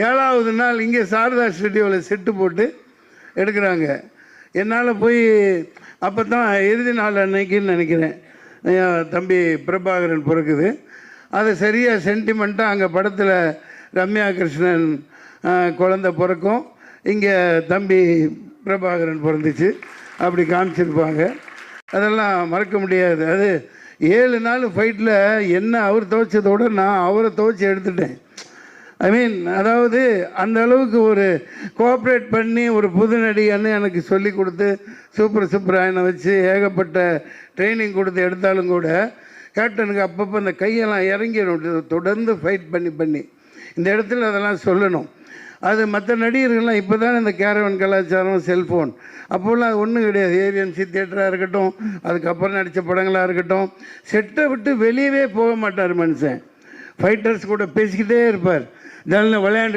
7வது நாள் இங்கே சாரதா ஸ்டுடியோவில் செட்டு போட்டு எடுக்கிறாங்க. என்னால் போய் அப்போ தான் இறுதி நாள் அன்னைக்குன்னு நினைக்கிறேன் என் தம்பி பிரபாகரன் பிறக்குது. அது சரியாக சென்டிமெண்ட்டாக அங்கே படத்தில் ரம்யா கிருஷ்ணன் குழந்த பிறக்கும், இங்கே தம்பி பிரபாகரன் பிறந்துச்சு, அப்படி காமிச்சிருப்பாங்க. அதெல்லாம் மறக்க முடியாது. அது 7 நாள் ஃபைட்டில் என்ன அவர் துவைச்சதோட நான் அவரை துவைச்சி எடுத்துட்டேன். ஐ மீன், அதாவது அந்த அளவுக்கு ஒரு கோஆப்ரேட் பண்ணி ஒரு புது நடிகன்னு எனக்கு சொல்லி கொடுத்து சூப்பர் சுப்ராயனை வச்சு ஏகப்பட்ட ட்ரைனிங் கொடுத்து எடுத்தாலும் கூட கேப்டனுக்கு அப்பப்போ அந்த கையெல்லாம் இறங்கிடும், தொடர்ந்து ஃபைட் பண்ணி இந்த இடத்துல அதெல்லாம் சொல்லணும். அது மற்ற நடிகர்கள்லாம் இப்போ தான் இந்த கேரவன் கலாச்சாரம், செல்ஃபோன், அப்போல்லாம் அது ஒன்றும் கிடையாது. ஏவிஎம்சி தியேட்டராக இருக்கட்டும், அதுக்கப்புறம் நடித்த படங்களாக இருக்கட்டும், செட்டை விட்டு வெளியவே போக மாட்டார் மனுஷன். ஃபைட்டர்ஸ் கூட பேசிக்கிட்டே இருப்பார், ஜல்ல விளையாண்டு